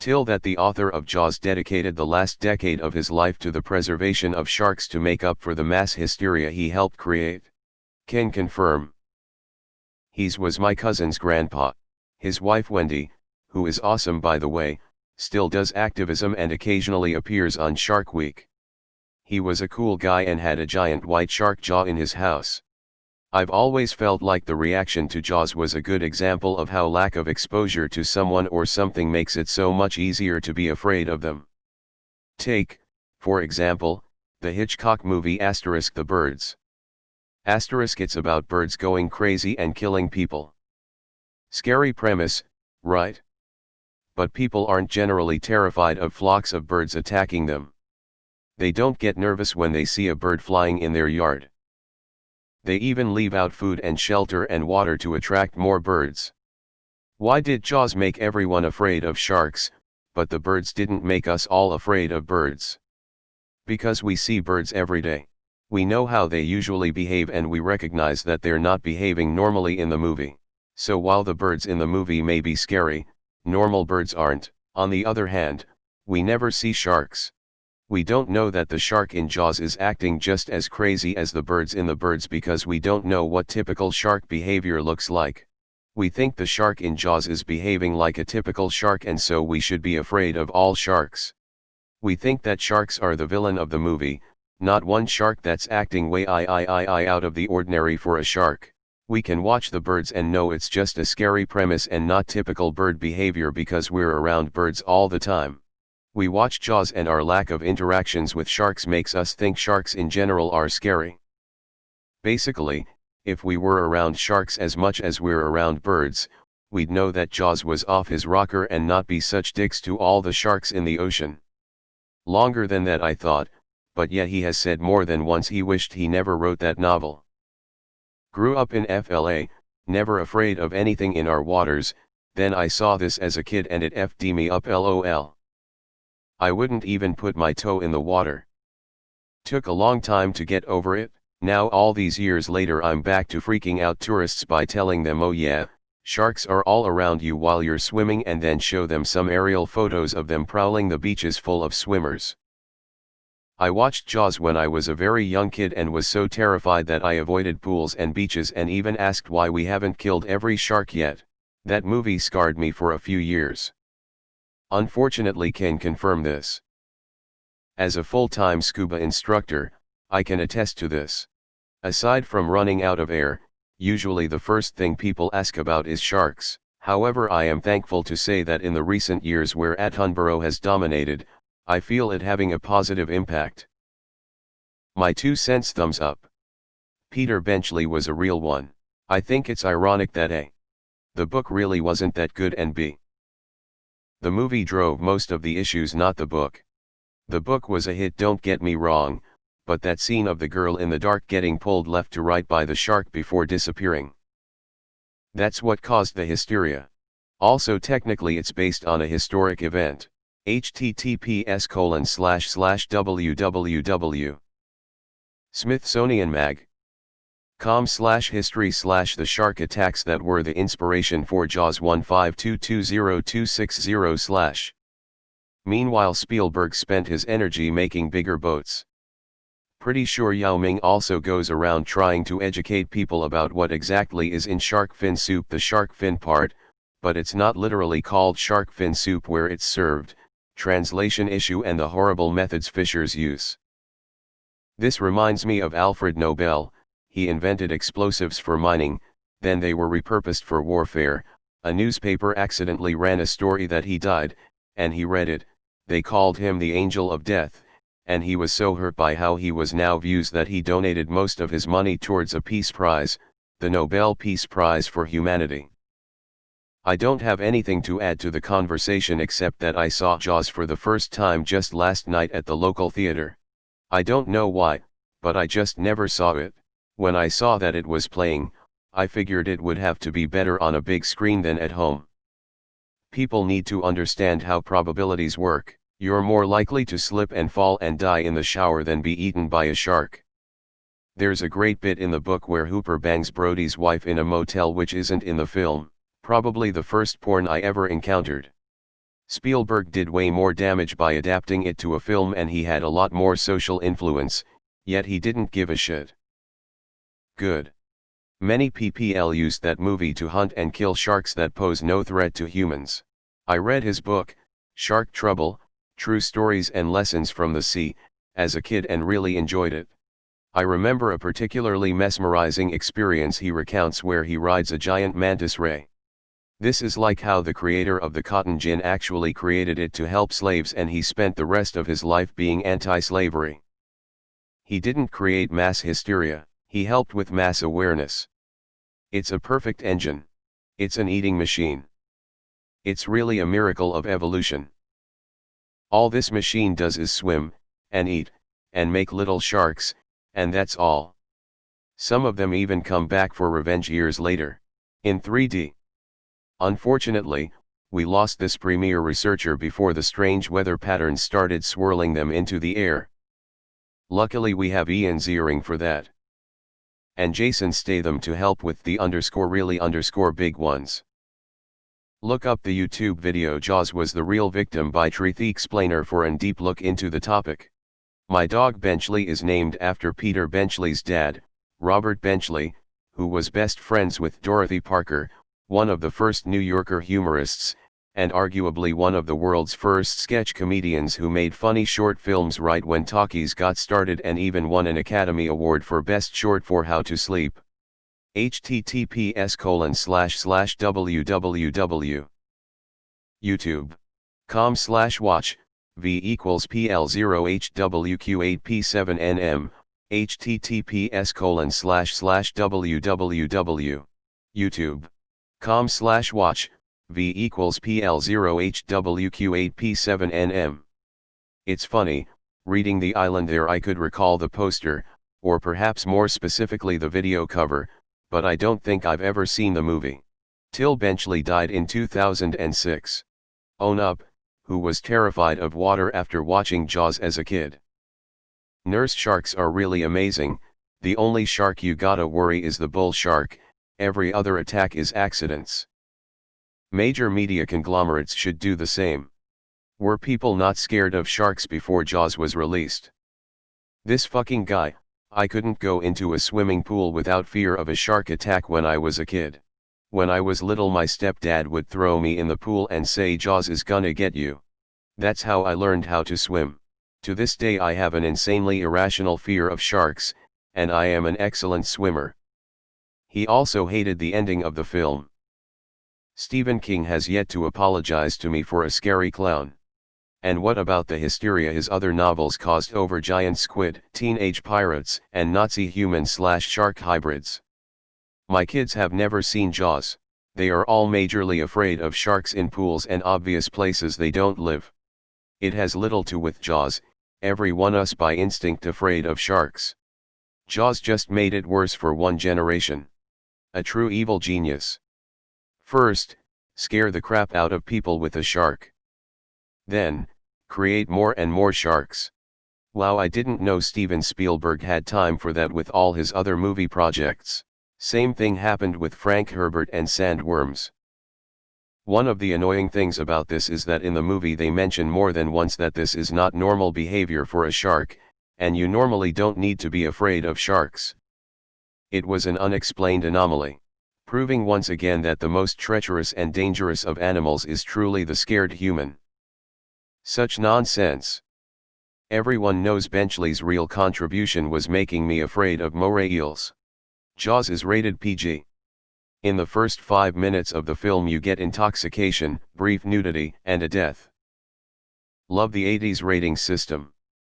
TIL that the author of Jaws dedicated the last decade of his life to the preservation of sharks to make up for the mass hysteria he helped create. Can confirm. He's was my cousin's grandpa. His wife Wendy, who is awesome by the way, still does activism and occasionally appears on Shark Week. He was a cool guy and had a giant white shark jaw in his house. I've always felt like the reaction to Jaws was a good example of how lack of exposure to someone or something makes it so much easier to be afraid of them. Take, for example, the Hitchcock movie *The Birds*. It's about birds going crazy and killing people. Scary premise, right? But people aren't generally terrified of flocks of birds attacking them. They don't get nervous when they see a bird flying in their yard. They even leave out food and shelter and water to attract more birds. Why did Jaws make everyone afraid of sharks, but the birds didn't make us all afraid of birds? Because we see birds every day. We know how they usually behave and we recognize that they're not behaving normally in the movie. So while the birds in the movie may be scary, normal birds aren't. On the other hand, we never see sharks. We don't know that the shark in Jaws is acting just as crazy as the birds in the birds because we don't know what typical shark behavior looks like. We think the shark in Jaws is behaving like a typical shark and so we should be afraid of all sharks. We think that sharks are the villain of the movie, not one shark that's acting way out of the ordinary for a shark. We can watch the birds and know it's just a scary premise and not typical bird behavior because we're around birds all the time. We watch Jaws and our lack of interactions with sharks makes us think sharks in general are scary. Basically, if we were around sharks as much as we're around birds, we'd know that Jaws was off his rocker and not be such dicks to all the sharks in the ocean. Longer than that I thought, but yet he has said more than once he wished he never wrote that novel. Grew up in FLA, never afraid of anything in our waters, then I saw this as a kid and it FD'd me up lol. I wouldn't even put my toe in the water. Took a long time to get over it. Now all these years later I'm back to freaking out tourists by telling them oh yeah, sharks are all around you while you're swimming and then show them some aerial photos of them prowling the beaches full of swimmers. I watched Jaws when I was a very young kid and was so terrified that I avoided pools and beaches and even asked why we haven't killed every shark yet. That movie scarred me for a few years. Unfortunately can confirm this. As a full-time scuba instructor, I can attest to this. Aside from running out of air, usually the first thing people ask about is sharks. However, I am thankful to say that in the recent years where Attenborough has dominated, I feel it having a positive impact. My 2 cents thumbs up. Peter Benchley was a real one. I think it's ironic that A, the book really wasn't that good and B, the movie drove most of the issues, not the book. The book was a hit, don't get me wrong, but that scene of the girl in the dark getting pulled left to right by the shark before disappearing, that's what caused the hysteria. Also technically it's based on a historic event. https://www. Smithsonianmag.com/history/the shark attacks that were the inspiration for Jaws 152202660/. Meanwhile Spielberg spent his energy making bigger boats. Pretty sure Yao Ming also goes around trying to educate people about what exactly is in shark fin soup, the shark fin part, but it's not literally called shark fin soup where it's served, translation issue and the horrible methods fishers use. This reminds me of Alfred Nobel. He invented explosives for mining, then they were repurposed for warfare. A newspaper accidentally ran a story that he died, and he read it. They called him the Angel of Death, and he was so hurt by how he was now viewed that he donated most of his money towards a peace prize, the Nobel Peace Prize for Humanity. I don't have anything to add to the conversation except that I saw Jaws for the first time just last night at the local theater. I don't know why, but I just never saw it. When I saw that it was playing, I figured it would have to be better on a big screen than at home. People need to understand how probabilities work. You're more likely to slip and fall and die in the shower than be eaten by a shark. There's a great bit in the book where Hooper bangs Brody's wife in a motel which isn't in the film, probably the first porn I ever encountered. Spielberg did way more damage by adapting it to a film, and he had a lot more social influence, yet he didn't give a shit. Good. Many people used that movie to hunt and kill sharks that pose no threat to humans. I read his book, Shark Trouble, True Stories and Lessons from the Sea, as a kid and really enjoyed it. I remember a particularly mesmerizing experience he recounts where he rides a giant mantis ray. This is like how the creator of the cotton gin actually created it to help slaves, and he spent the rest of his life being anti-slavery. He didn't create mass hysteria, he helped with mass awareness. It's a perfect engine. It's an eating machine. It's really a miracle of evolution. All this machine does is swim, and eat, and make little sharks, and that's all. Some of them even come back for revenge years later, in 3D. Unfortunately, we lost this premier researcher before the strange weather patterns started swirling them into the air. Luckily we have Ian Ziering for that. And Jason Statham to help with the really big ones. Look up the YouTube video Jaws Was the Real Victim by Truth Explainer for a deep look into the topic. My dog Benchley is named after Peter Benchley's dad, Robert Benchley, who was best friends with Dorothy Parker, one of the first New Yorker humorists, and arguably one of the world's first sketch comedians who made funny short films right when talkies got started, and even won an Academy Award for Best Short for How to Sleep. https://www. youtube.com/watch, v=pl0hwq8p7nm, https://www. youtube.com/watch, v=pl0hwq8p7nm. It's funny, reading The Island there I could recall the poster, or perhaps more specifically the video cover, but I don't think I've ever seen the movie. TIL Benchley died in 2006. Own up, who was terrified of water after watching Jaws as a kid. Nurse sharks are really amazing. The only shark you gotta worry is the bull shark, every other attack is accidents. Major media conglomerates should do the same. Were people not scared of sharks before Jaws was released? This fucking guy, I couldn't go into a swimming pool without fear of a shark attack when I was a kid. When I was little my stepdad would throw me in the pool and say Jaws is gonna get you. That's how I learned how to swim. To this day I have an insanely irrational fear of sharks, and I am an excellent swimmer. He also hated the ending of the film. Stephen King has yet to apologize to me for A Scary Clown. And what about the hysteria his other novels caused over giant squid, teenage pirates, and Nazi human/shark hybrids? My kids have never seen Jaws. They are all majorly afraid of sharks in pools and obvious places they don't live. It has little to with Jaws, every one us by instinct afraid of sharks. Jaws just made it worse for one generation. A true evil genius. First, scare the crap out of people with a shark. Then, create more and more sharks. Wow, I didn't know Steven Spielberg had time for that with all his other movie projects. Same thing happened with Frank Herbert and sandworms. One of the annoying things about this is that in the movie they mention more than once that this is not normal behavior for a shark, and you normally don't need to be afraid of sharks. It was an unexplained anomaly, proving once again that the most treacherous and dangerous of animals is truly the scared human. Such nonsense. Everyone knows Benchley's real contribution was making me afraid of moray eels. Jaws is rated PG. In the first 5 minutes of the film you get intoxication, brief nudity, and a death. Love the 80s rating system.